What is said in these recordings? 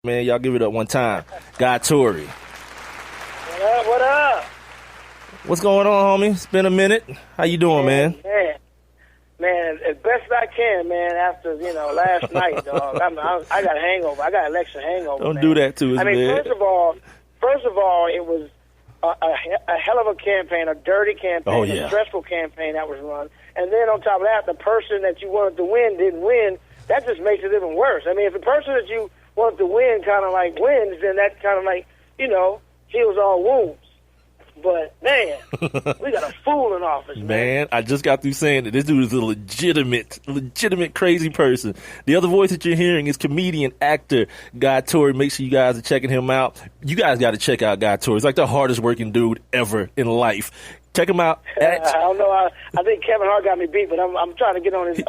Man, y'all give it up one time. Guy Torry. What up? What up? What's going on, homie? It's been a minute. How you doing, man? Man, as best I can, man. After last night, dog. I got a hangover. I got an election hangover. Don't man. do that to us, man. First of all, it was a hell of a campaign, a dirty campaign, a stressful campaign that was run. And then on top of that, the person that you wanted to win didn't win. That just makes it even worse. I mean, if the person that you wanted to win kind of like wins, then that kind of like heals all wounds. But, man, we got a fool in office, man. I just got through saying that this dude is a legitimate crazy person. The other voice that you're hearing is comedian, actor Guy Torry. Make sure you guys are checking him out. You guys got to check out Guy Torry. He's like the hardest working dude ever in life. Check him out. I don't know. I think Kevin Hart got me beat, but I'm trying to get on his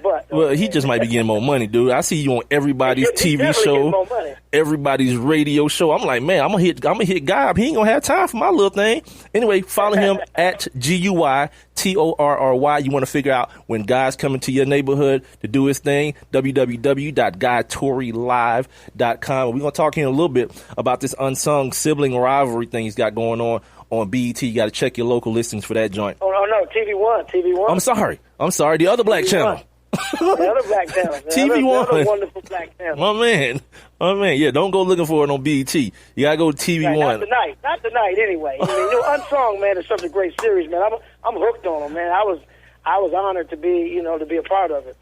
butt. Well, he just might be getting more money, dude. I see you on everybody's TV show, everybody's radio show. I'm like, man, I'm gonna hit Guy. He ain't gonna have time for my little thing. Anyway, follow him at GUYTORRY. You want to figure out when Guy's coming to your neighborhood to do his thing? www.GuyTorryLive.com. We're gonna talk here in a little bit about this Unsung Sibling Rivalry thing he's got going on BET. You got to check your local listings for that joint. Oh, no, TV1. I'm sorry. The other black channel. The other black channel. TV1. The other wonderful black channel. My man. Yeah, don't go looking for it on BET. You got to go to TV1. Right, not tonight anyway. I mean, Unsung, man, is such a great series, man. I'm hooked on them, man. I was honored to be a part of it.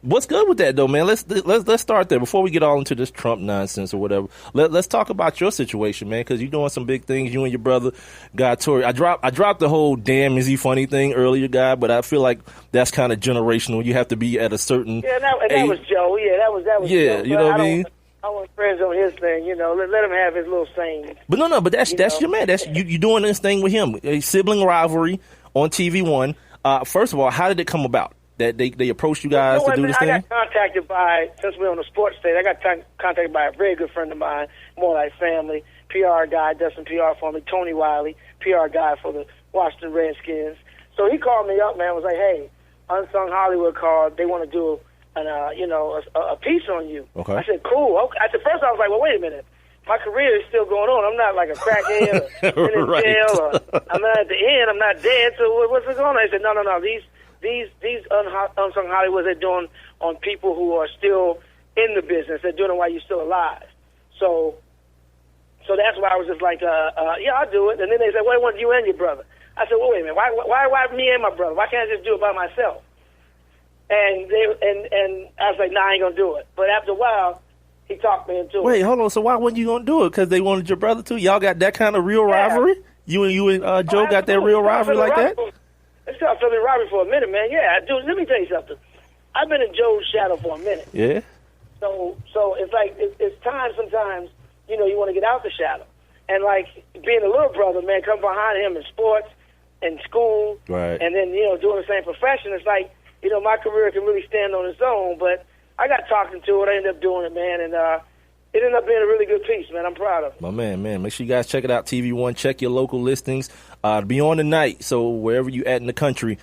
What's good with that though, man? Let's start there before we get all into this Trump nonsense or whatever. Let's talk about your situation, man, because you're doing some big things. You and your brother, Guy Torry. I dropped the whole "damn is he funny" thing earlier, Guy, but I feel like that's kind of generational. You have to be at a certain that was Joe. Yeah, that was yeah. Joe. You know what I mean? I want friends on his thing. Let him have his little saying. But that's your man. That's you doing this thing with him. A Sibling Rivalry on TV1. First of all, how did it come about? That they approached you guys to do this thing? I got contacted by, since we're on the sports stage, I got contacted by a very good friend of mine, more like family, PR guy, does some PR for me, Tony Wiley, PR guy for the Washington Redskins. So he called me up, man, was like, hey, Unsung Hollywood called, they want to do a piece on you. Okay. I said, cool. Okay. At first I was like, well, wait a minute. My career is still going on. I'm not like a crackhead or in jail. Or I'm not at the end. I'm not dead. So what's going on? I said, no. These Unsung Hollywood, they're doing on people who are still in the business. They're doing it while you're still alive. So that's why I was just like, yeah, I'll do it. And then they said, well, I want you and your brother. I said, well, wait a minute. Why me and my brother? Why can't I just do it by myself? And I was like, nah, I ain't gonna do it. But after a while, he talked me into it. Wait, hold on. So why wasn't you gonna do it? Because they wanted your brother to? Y'all got that kind of real rivalry? You and Joe got that real rivalry like that? It's got Sibling Rivalry for a minute, man. Yeah, dude, let me tell you something. I've been in Joe's shadow for a minute. Yeah. So it's like it's time sometimes, you want to get out the shadow. And like being a little brother, man, come behind him in sports and school. Right. And then, doing the same profession. It's like, my career can really stand on its own. But I got talking to it. I ended up doing it, man. And it ended up being a really good piece, man. I'm proud of it. My man. Make sure you guys check it out, TV1. Check your local listings. Be on tonight, so wherever you at in the country,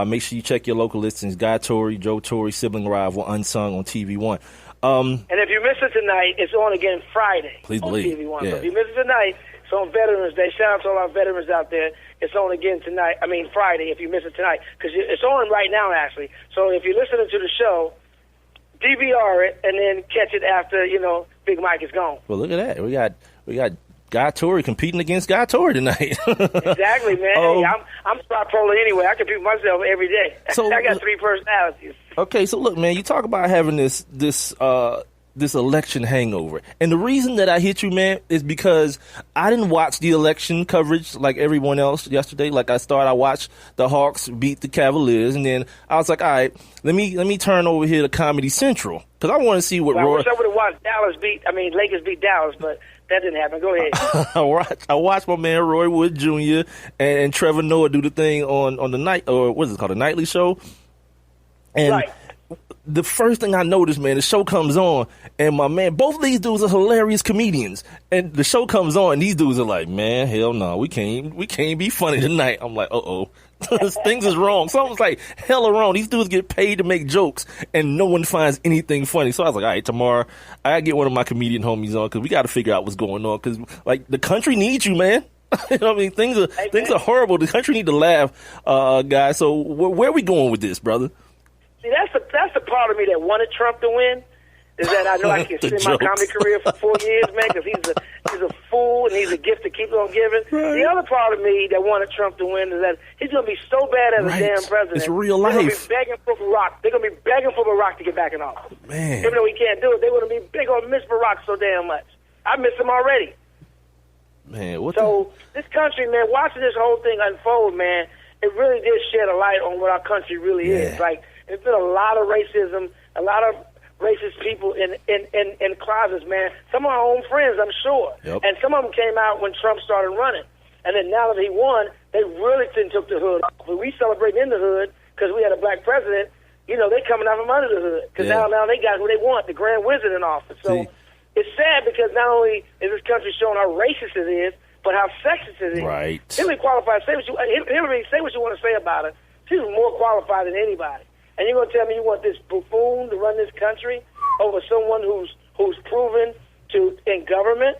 make sure you check your local listings. Guy Torry, Joe Torry, Sibling Rival, Unsung on TV1. And if you miss it tonight, it's on again Friday on TV1. Yeah. So if you miss it tonight, it's on Veterans Day. Shout out to all our veterans out there. It's on again Friday if you miss it tonight. Because it's on right now, actually. So if you're listening to the show, DVR it and then catch it after, Big Mike is gone. Well, look at that. We got Guy Torry competing against Guy Torry tonight. Exactly, man. Hey, I'm bipolar anyway. I compete with myself every day. So, I got 3 personalities. Okay, so look, man, you talk about having this election hangover. And the reason that I hit you, man, is because I didn't watch the election coverage like everyone else yesterday. Like I watched the Hawks beat the Cavaliers, and then I was like, all right, let me turn over here to Comedy Central because I want to see what I wish I would have watched Lakers beat Dallas, but that didn't happen. Go ahead. I watched my man Roy Wood Jr. and Trevor Noah do the thing on the night, or what is it called, the nightly show. And right. the first thing I noticed, man, the show comes on, and my man, both of these dudes are hilarious comedians. And the show comes on, and these dudes are like, man, hell no, we can't be funny tonight. I'm like, uh-oh. Things is wrong. Something's like hella wrong. These dudes get paid to make jokes, and no one finds anything funny. So I was like, all right, tomorrow, I gotta get one of my comedian homies on, because we gotta figure out what's going on, because, like, the country needs you, man. You know what I mean? Things are horrible. The country need to laugh, guys. So where are we going with this, brother? See, that's the part of me that wanted Trump to win. Is that I know I can extend my comedy career for 4 years, man, because he's a fool and he's a gift to keep on giving. Right. The other part of me that wanted Trump to win is that he's going to be so bad as a damn president. It's real life. They're going to be begging for Barack. They're going to be begging for Barack to get back in office. Man. Even though he can't do it, they're going to be big on miss Barack so damn much. I miss him already. Man, this country, man, watching this whole thing unfold, man, it really did shed a light on what our country really is. Like, there's been a lot of racism, a lot of racist people in closets, man. Some of our own friends, I'm sure. Yep. And some of them came out when Trump started running. And then now that he won, they really took the hood off. But we celebrating in the hood because we had a black president. You know, they coming out from under the hood because now they got who they want, the Grand Wizard in office. So it's sad because not only is this country showing how racist it is, but how sexist it is. Right. Hillary qualified. Hillary, say what you want to say about her. She's more qualified than anybody. And you're going to tell me you want this buffoon to run this country over someone who's proven to in government?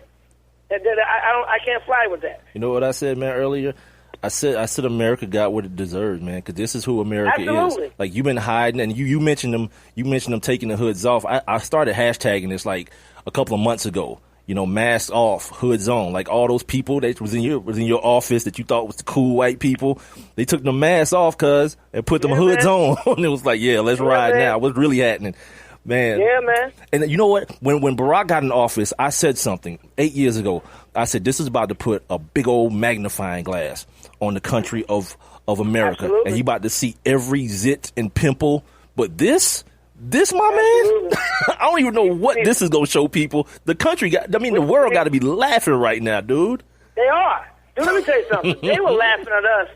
And then I can't fly with that. You know what I said, man, earlier? I said America got what it deserves, man, because this is who America is. Like, you've been hiding, and you mentioned them. You mentioned them taking the hoods off. I started hashtagging this like a couple of months ago. You know, masks off, hoods on. Like, all those people that was in your office that you thought was the cool white people, they took the masks off, and put them hoods on. And it was like, let's ride now. What's really happening? Man. Yeah, man. And you know what? When Barack got in office, I said something 8 years ago. I said, this is about to put a big old magnifying glass on the country of America. Absolutely. And you about to see every zit and pimple. But this, my man, I don't even know what this is going to show people. The country the world got to be laughing right now, dude. They are. Dude, let me tell you something. They were laughing at us.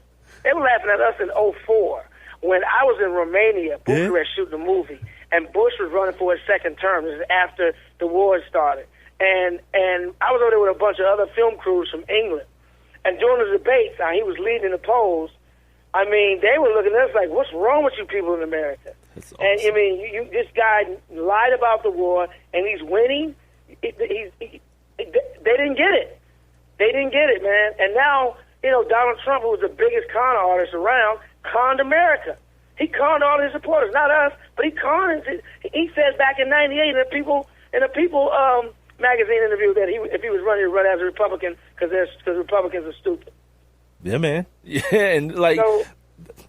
They were laughing at us in 2004 when I was in Romania, Bucharest, shooting a movie. And Bush was running for his second term. This is after the war started. And I was over there with a bunch of other film crews from England. And during the debates, he was leading the polls. I mean, they were looking at us like, what's wrong with you people in America? That's awesome. And, I mean, this guy lied about the war, and he's winning. They didn't get it. They didn't get it, man. And now, Donald Trump, who was the biggest con artist around, conned America. He conned all his supporters, not us, but he conned. He said back in '98 in a People magazine interview that if he was running, he'd run as a Republican because Republicans are stupid. Yeah, man. Yeah, and so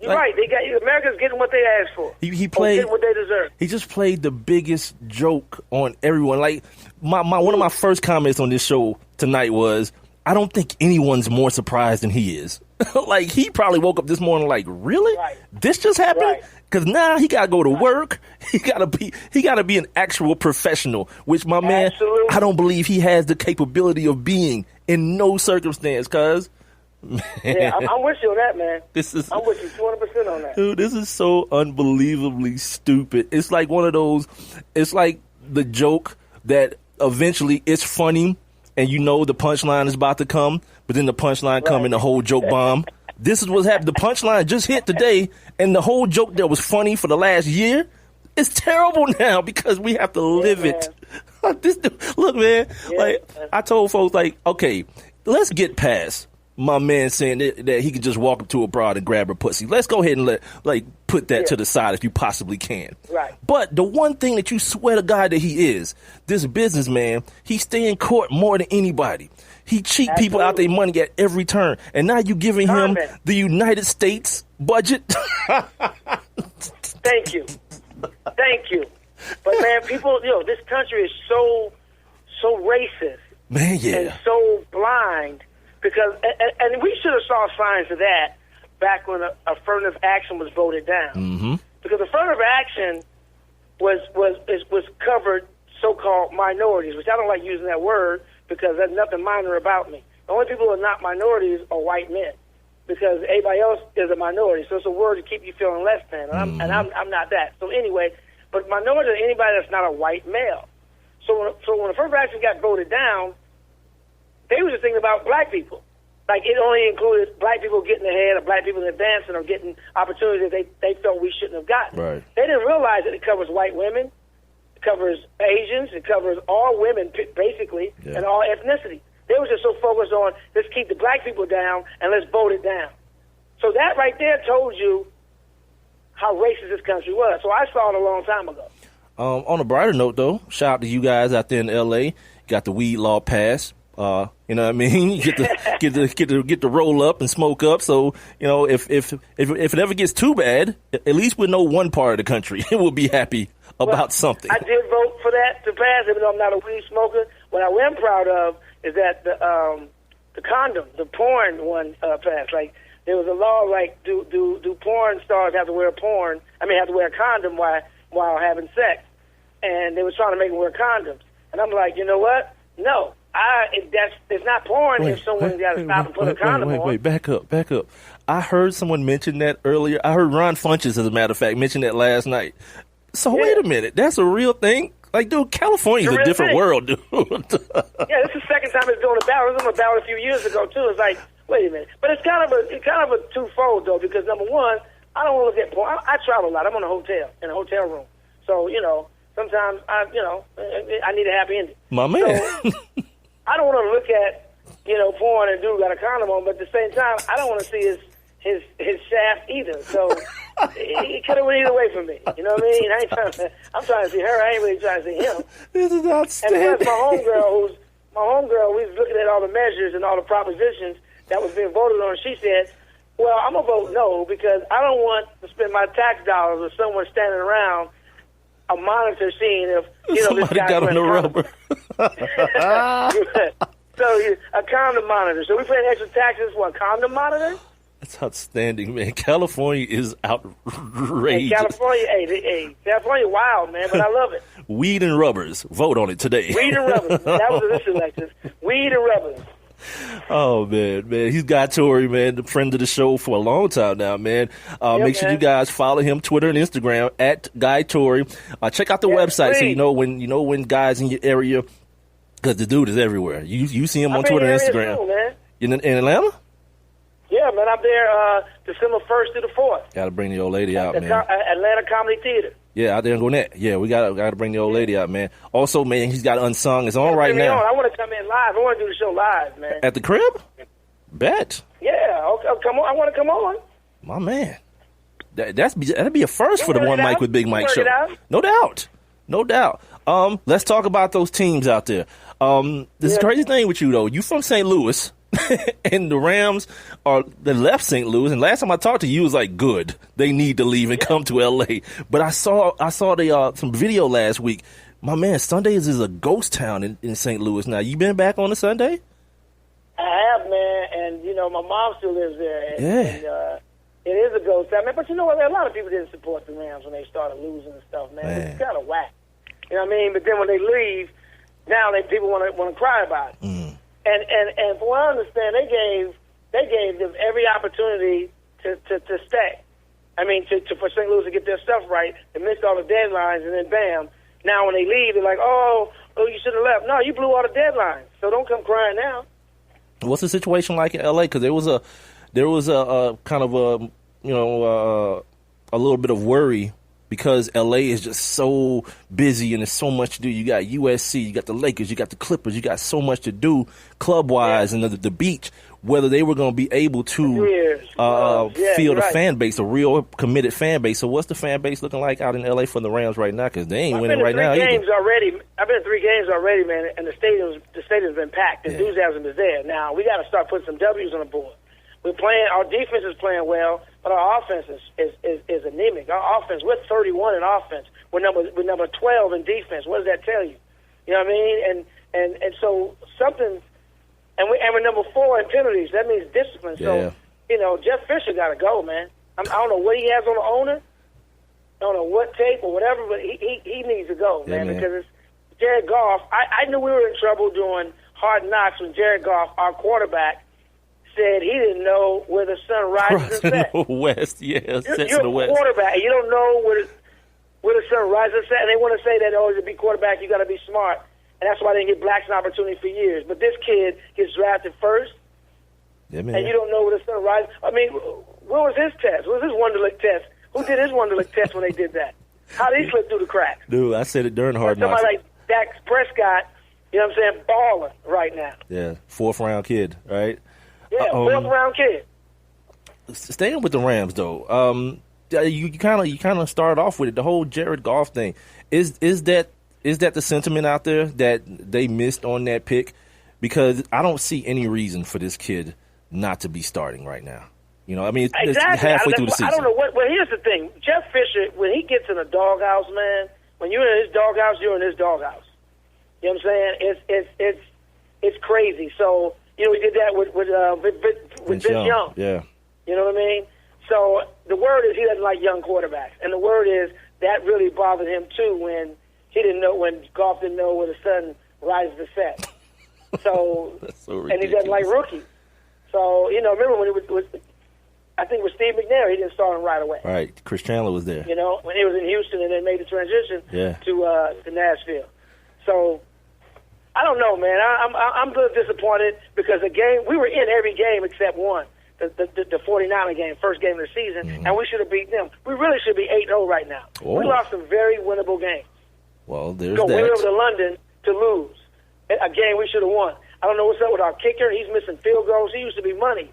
you're right. America's getting what they asked for. He played getting what they deserve. He just played the biggest joke on everyone. Like one of my first comments on this show tonight was, I don't think anyone's more surprised than he is. Like, he probably woke up this morning like, really? Right. This just happened? Because now he got to go to work. He got to be an actual professional, which my man, I don't believe he has the capability of being in no circumstance, cuz. Yeah, I'm with you on that, man. I'm with you 200% on that. Dude, this is so unbelievably stupid. It's like one of those, it's like the joke that eventually it's funny, and the punchline is about to come, but then the punchline come and the whole joke bomb. This is what's happened. The punchline just hit today, and the whole joke that was funny for the last year is terrible now because we have to live it. Look, man, I told folks, like, okay, let's get past my man saying that he could just walk up to a broad and grab her pussy. Let's go ahead and put that to the side if you possibly can. Right. But the one thing that you swear to God that he is, this businessman, he stay in court more than anybody. He cheat people out their money at every turn. And now you giving him the United States budget. Thank you. But man, people, this country is so racist. Man, yeah. And so blind. Because, and we should have saw signs of that back when affirmative action was voted down. Mm-hmm. Because affirmative action was covered so-called minorities, which I don't like using that word because there's nothing minor about me. The only people who are not minorities are white men because everybody else is a minority. So it's a word to keep you feeling less than. And I'm not that. So anyway, but minority is anybody that's not a white male. So when affirmative action got voted down, they were just thinking about black people. Like, it only included black people getting ahead or black people advancing or getting opportunities that they felt we shouldn't have gotten. Right. They didn't realize that it covers white women, it covers Asians, it covers all women, basically, and all ethnicities. They were just so focused on, let's keep the black people down and let's vote it down. So that right there told you how racist this country was. So I saw it a long time ago. On a brighter note, though, shout out to you guys out there in L.A. You got the weed law passed. You know what I mean? You get to roll up and smoke up. So, you know, if it ever gets too bad, at least we know one part of the country will be happy about something. I did vote for that to pass, even though I'm not a weed smoker. What I am proud of is that the condom, the porn one passed. Like, there was a law like, do porn stars have to wear a condom while having sex? And they were trying to make them wear condoms. And I'm like, you know what? No. It's not porn if someone's got to stop and put a condom on. Wait, back up. I heard someone mention that earlier. I heard Ron Funches, as a matter of fact, mention that last night. So wait a minute, that's a real thing? Like, dude, California's a different world, dude. Yeah, this is the second time it's doing a ballot. It was on a ballot a few years ago too. It's like, wait a minute, but it's kind of a twofold though, because number one, I don't want to look at porn. I travel a lot. I'm in a hotel room, so you know sometimes I need a happy ending. My man. So, I don't want to look at porn and dude got a condom on, but at the same time, I don't want to see his shaft either. So it could have went either way for me. You know what I mean? I'm trying to see her. I ain't really trying to see him. This is outstanding. And plus, my homegirl, we was looking at all the measures and all the propositions that was being voted on. She said, "Well, I'm gonna vote no because I don't want to spend my tax dollars with someone standing around a monitor seeing if somebody this guy got on the rubber." So a condom monitor. So we paying extra taxes for a condom monitor? That's outstanding, man. California is outrageous. California wild, man, but I love it. Weed and rubbers. Vote on it today. Weed and rubbers. That was this election. Weed and rubbers. Oh, man. He's Guy Torry, man, the friend of the show for a long time now, man. Make sure you guys follow him, Twitter and Instagram, at Guy Torry. Check out the website so you know when Guy's in your area, because the dude is everywhere. You see him on Twitter and Instagram. Too, man. In Atlanta? Yeah, man, I'm there December 1st to the 4th. Got to bring the old lady out, man. Atlanta Comedy Theater. Yeah, out there in Gwinnett. Yeah, we got to bring the old lady out, man. Also, man, he's got Unsung. It's on right now. I want to come in live. I want to do the show live, man. At the crib? Bet. Yeah, okay, come on. I want to come on. My man. That'd be a first for the One Mike with Big Mike show. No doubt. Let's talk about those teams out there. This crazy thing with you, though. You from St. Louis. And the Rams they left St. Louis, and last time I talked to you, was like, good, they need to leave and come to L.A. But I saw some video last week. My man, Sundays is a ghost town in St. Louis now. You been back on a Sunday? I have, man, and my mom still lives there. And it is a ghost town, man. But you know what? A lot of people didn't support the Rams when they started losing and stuff, man. It's kind of whack. You know what I mean? But then when they leave, now people want to cry about it. Mm. And from what I understand, they gave them every opportunity to stay. I mean, for St. Louis to get their stuff right. They missed all the deadlines, and then bam. Now when they leave, they're like, oh, you should have left. No, you blew all the deadlines, so don't come crying now. What's the situation like in L.A.? Because there was a kind of a little bit of worry. Because L.A. is just so busy and there's so much to do. You got USC, you got the Lakers, you got the Clippers, you got so much to do club-wise and the beach, whether they were going to be able to field a fan base, a real committed fan base. So what's the fan base looking like out in L.A. for the Rams right now? Because they ain't winning right now either. I've been to 3 games already, man, and the stadium's been packed. The enthusiasm is there. Now, we got to start putting some W's on the board. Our defense is playing well, but our offense is anemic. Our offense, we're 31 in offense. We're number 12 in defense. What does that tell you? You know what I mean? And so something, and we're number 4 in penalties. That means discipline. So Jeff Fisher got to go, man. I don't know what he has on the owner. I don't know what tape or whatever, but he needs to go, man. Because it's Jared Goff. I knew we were in trouble doing Hard Knocks when Jared Goff, our quarterback, said he didn't know where the sun rises and sets. West, you're a quarterback. You don't know with a certain rise and set, and they want to say that, oh, to be quarterback, you got to be smart. And that's why they didn't give blacks an opportunity for years. But this kid gets drafted first, Yeah, man. and you don't know what a certain rise. I mean, what was his test? What was his Wonderlic test? Who did his Wonderlic test when they did that? How did he slip through the cracks? Dude, I said it during Hard Knocks. Somebody like Dak Prescott, you know what I'm saying, balling right now. Yeah, 4th-round kid, right? Yeah, 4th-round kid. Staying with the Rams, though, you kind of started off with it, the whole Jared Goff thing. Is that the sentiment out there that they missed on that pick? Because I don't see any reason for this kid not to be starting right now. You know, I mean, it's halfway through the season. I don't know what. Well, here's the thing: Jeff Fisher, when he gets in a doghouse, man, when you're in his doghouse, you're in his doghouse. You know what I'm saying? It's crazy. So you know, we did that with Vince Young. Yeah. You know what I mean? So the word is he doesn't like young quarterbacks, and the word is that really bothered him too when Goff didn't know where the sun rises to set. So, and he doesn't like rookies. So you know, remember when it was I think with Steve McNair, he didn't start him right away. Right, Chris Chandler was there. You know, when he was in Houston and then made the transition to Nashville. So I don't know, man. I'm a little disappointed because the game we were in every game except one. The 49er game, first game of the season, and we should have beat them. We really should be 8-0 right now. Oh. We lost some very winnable games. Well, there's that. We went over to London to lose a game we should have won. I don't know what's up with our kicker. He's missing field goals. He used to be money.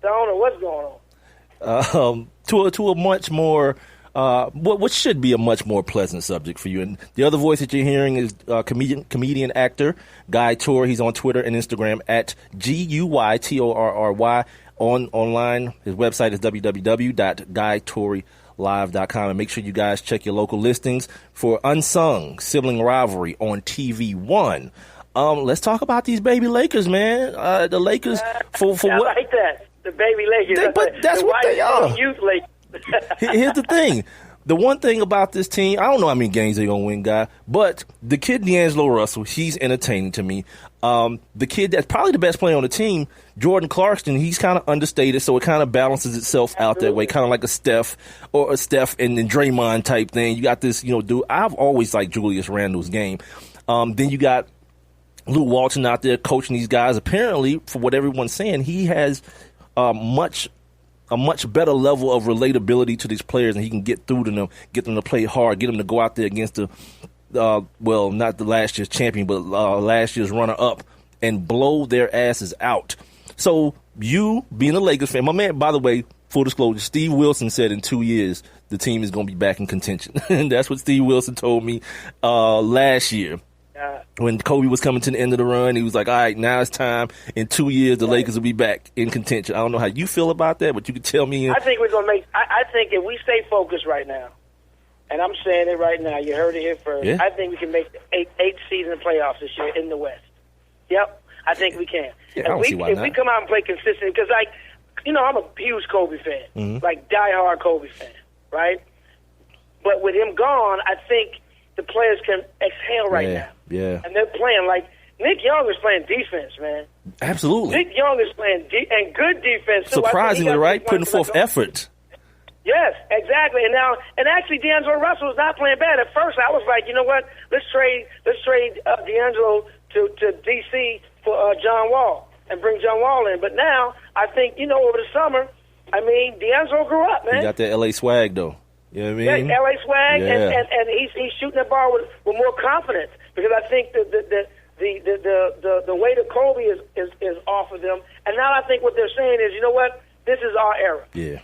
So I don't know what's going on. To a much more what should be a much more pleasant subject for you. And the other voice that you're hearing is comedian actor Guy Torry. He's on Twitter and Instagram at GUYTORRY. Online, his website is www.guytorrylive.com. And make sure you guys check your local listings for Unsung, Sibling Rivalry on TV One. Let's talk about these baby Lakers, man. The Lakers for what? I like that. The baby Lakers. That's what they are. Youth Lakers. Here's the thing. The one thing about this team, I don't know how many games they're going to win, Guy, but the kid D'Angelo Russell, he's entertaining to me. The kid that's probably the best player on the team, Jordan Clarkson, he's kind of understated, so it kind of balances itself out that way, kind of like a Steph and Draymond type thing. You got this, dude. I've always liked Julius Randle's game. Then you got Lou Walton out there coaching these guys. Apparently, for what everyone's saying, he has a much better level of relatability to these players, and he can get through to them, get them to play hard, get them to go out there against the not the last year's champion, but last year's runner-up, and blow their asses out. So you, being a Lakers fan, my man, by the way, full disclosure, Steve Wilson said in 2 years the team is going to be back in contention. And that's what Steve Wilson told me last year. When Kobe was coming to the end of the run, he was like, all right, now it's time. In 2 years, the Lakers will be back in contention. I don't know how you feel about that, but you can tell me. I think we're going to make – I think if we stay focused right now, and I'm saying it right now, you heard it here first, yeah. I think we can make the eighth season playoffs this year in the West. Yep, I think we can. Yeah, I don't see why if not. we come out and play consistent, because, I'm a huge Kobe fan, like diehard Kobe fan, right? But with him gone, I think the players can exhale right now. Yeah. And they're playing like Nick Young is playing defense, man. Absolutely. Nick Young is playing and good defense. Surprisingly, right? Putting forth effort. Yes, exactly. And actually, D'Angelo Russell is not playing bad. At first, I was like, you know what? Let's trade D'Angelo to DC for John Wall and bring John Wall in. But now I think over the summer, D'Angelo grew up, man. He got that LA swag though. You know what I mean? Yeah, LA swag, yeah. and he's shooting the ball with more confidence because I think the weight of Kobe is off of them, and now I think what they're saying is, you know what, this is our era. Yeah.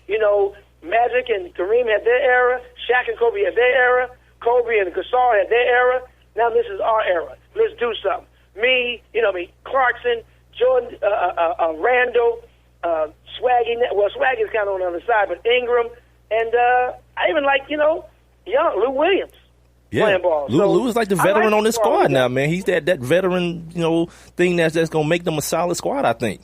Magic and Kareem had their era, Shaq and Kobe had their era, Kobe and Gasol had their era. Now this is our era. Let's do something. Clarkson, Jordan, Randall, Swaggy. Well, Swaggy's kind of on the other side, but Ingram. And I even like, young Lou Williams playing ball. Lou is like the veteran on this squad now, man. He's that veteran, thing that's going to make them a solid squad, I think.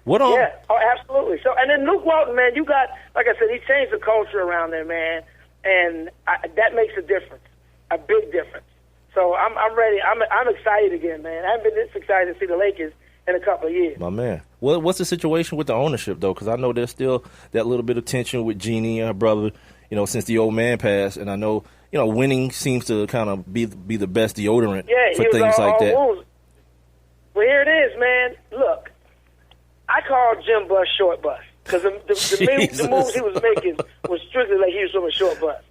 Yeah, absolutely. So, and then Luke Walton, man, you got, like I said, he changed the culture around there, man, and that makes a difference, a big difference. So I'm ready. I'm excited again, man. I haven't been this excited to see the Lakers in a couple of years. My man. Well, what's the situation with the ownership, though? Because I know there's still that little bit of tension with Jeannie and her brother since the old man passed. And I know, winning seems to kind of be the best deodorant for things like that. Well, here it is, man. Look, I call Jim Buss Short Bus because the moves he was making was strictly like he was from a short bus.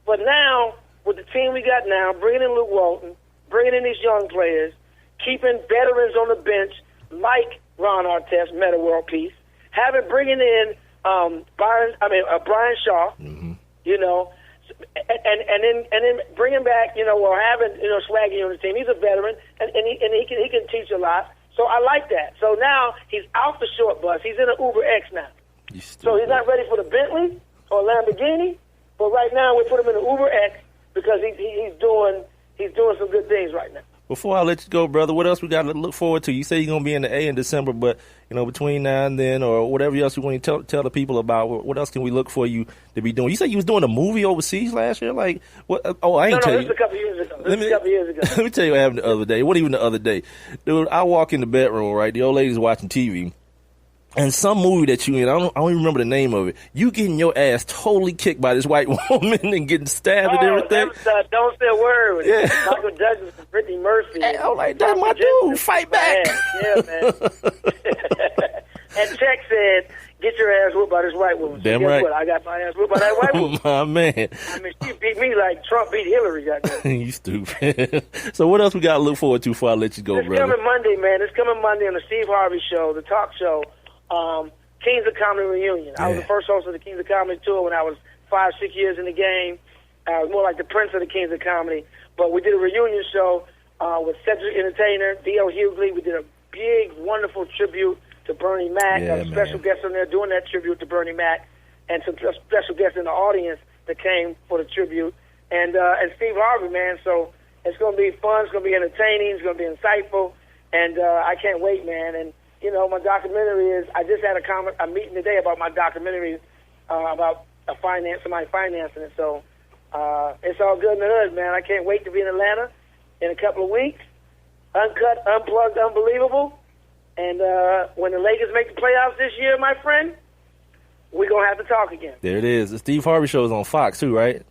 But now, with the team we got now, bringing in Luke Walton, bringing in these young players, keeping veterans on the bench like Ron Artest, Meta World Peace, bringing in Brian Shaw, and then bringing back, or having Swaggy on the team. He's a veteran, and he can teach a lot. So I like that. So now he's out the short bus. He's in an Uber X now. So he's not ready for the Bentley or Lamborghini, but right now we put him in an Uber X because he's doing some good things right now. Before I let you go, brother, what else we got to look forward to? You say you're going to be in the A in December, but, between now and then or whatever else you want to tell the people about, what else can we look for you to be doing? You said you was doing a movie overseas last year? Like, what? Oh, I ain't tell you. No, this was a couple years ago. Let me tell you what happened the other day. What even the other day? Dude, I walk in the bedroom, right? The old lady's watching TV. And some movie that you in, I don't even remember the name of it. You getting your ass totally kicked by this white woman and getting stabbed and everything. Don't say a word with it. Michael Douglas and Brittany Murphy. Hey, I'm like, that's my dude. Fight back. Yeah, man. And Check said, get your ass whooped by this white woman. Damn right. What? I got my ass whooped by that white woman. My man. I mean, she beat me like Trump beat Hillary. You stupid. So what else we got to look forward to before I let you go, brother? It's coming Monday, man. It's coming Monday on the Steve Harvey Show, the talk show. Kings of Comedy Reunion. I was the first host of the Kings of Comedy tour when I was 5-6 years in the game. I was more like the prince of the Kings of Comedy. But we did a reunion show with Cedric Entertainer, D.L. Hughley. We did a big, wonderful tribute to Bernie Mac. Yeah, a special guest on there doing that tribute to Bernie Mac, and some special guests in the audience that came for the tribute. And Steve Harvey, man. So it's going to be fun. It's going to be entertaining. It's going to be insightful. And I can't wait, man. And my documentary is, I just had a meeting today about my documentary about somebody financing it. So it's all good in the hood, man. I can't wait to be in Atlanta in a couple of weeks. Uncut, unplugged, unbelievable. And when the Lakers make the playoffs this year, my friend, we're going to have to talk again. There it is. The Steve Harvey Show is on Fox, too, right?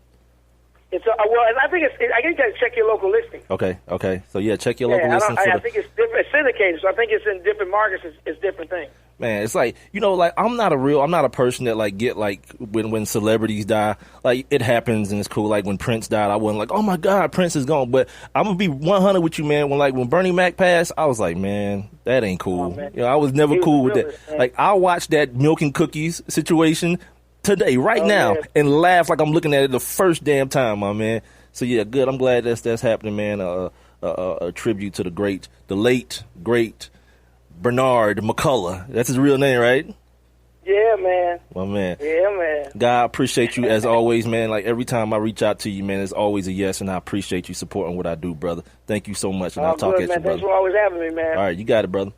It's I think I think you got to check your local listing. Okay. So yeah, check your local listing. I think it's different. It's syndicated, so I think it's in different markets. It's different things. Man, it's like I'm not a person that get when celebrities die, like it happens and it's cool. Like when Prince died, I wasn't like, oh my God, Prince is gone. But I'm gonna be 100 with you, man. When Bernie Mac passed, I was like, man, that ain't cool. Oh, I was never cool with that. Man. Like I watched that milk and cookies situation today, now, and laugh like I'm looking at it the first damn time, my man. So yeah, good. I'm glad that's happening, man. A tribute to the late great Bernard McCullough. That's his real name, right? Yeah, man. My man. Yeah, man. God, I appreciate you as always, man. Like every time I reach out to you, man, it's always a yes, and I appreciate you supporting what I do, brother. Thank you so much, and I'll talk at you, brother. Thanks for always having me, man. All right, you got it, brother.